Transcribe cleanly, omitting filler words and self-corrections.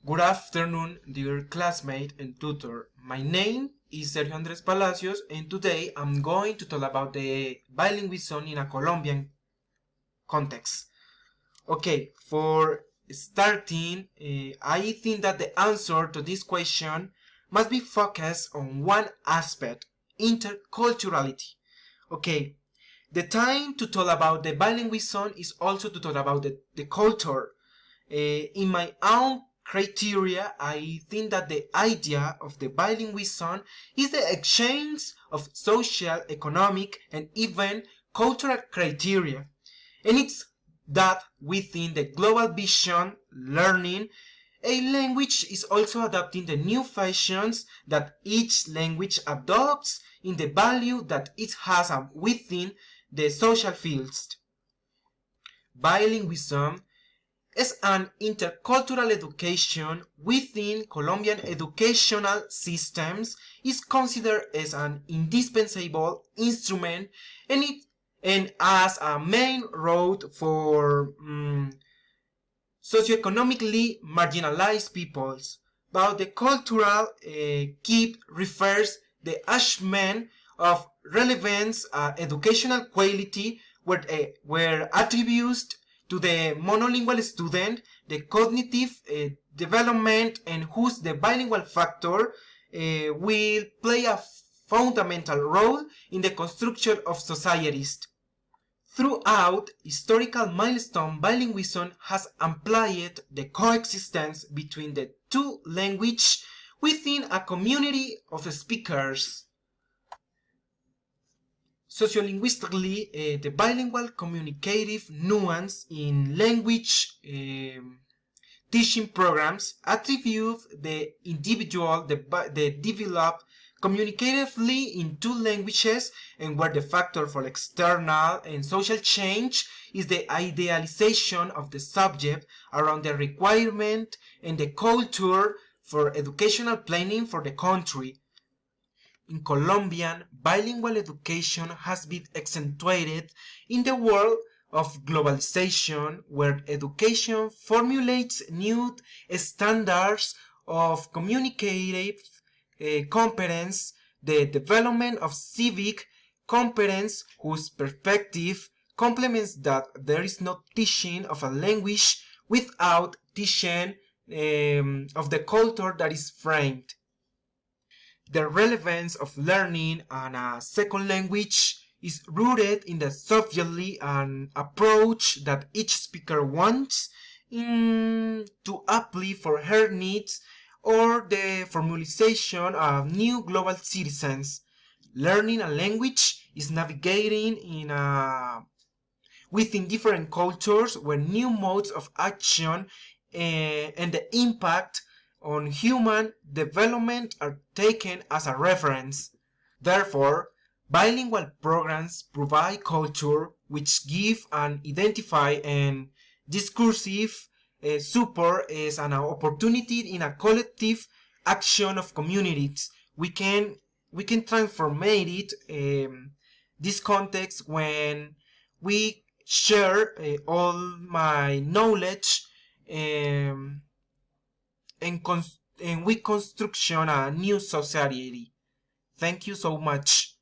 Good afternoon, dear classmate and tutor. My name is Sergio Andres Palacios, and today I'm going to talk about the bilingualism in a Colombian context. Okay, for starting, I think that the answer to this question must be focused on one aspect, interculturality. Okay, the time to talk about the bilingualism is also to talk about the culture. In my own criteria, I think that the idea of the bilingualism is the exchange of social, economic, and even cultural criteria. And it's that within the global vision, learning, a language is also adapting the new fashions that each language adopts in the value that it has within the social fields. Bilingualism as an intercultural education within Colombian educational systems is considered as an indispensable instrument and as a main road for socioeconomically marginalized peoples. But the cultural keep refers the achievement of relevance educational quality were attributed to the monolingual student, the cognitive development, and whose the bilingual factor will play a fundamental role in the construction of societies. Throughout historical milestone, bilingualism has amplified the coexistence between the two languages within a community of speakers. Sociolinguistically, the bilingual communicative nuance in language teaching programs attribute the individual the develop communicatively in two languages, and where the factor for external and social change is the idealization of the subject around the requirement and the culture for educational planning for the country. In Colombian, bilingual education has been accentuated in the world of globalization, where education formulates new standards of communicative competence, the development of civic competence, whose perspective complements that there is no teaching of a language without teaching of the culture that is framed. The relevance of learning on a second language is rooted in the subjectively an approach that each speaker wants to apply for her needs or the formulation of new global citizens. Learning a language is navigating within different cultures where new modes of action and the impact on human development are taken as a reference. Therefore, bilingual programs provide culture which give and identify and discursive support as an opportunity in a collective action of communities. We can transform it this context when we share all my knowledge and we construction a new society. Thank you so much.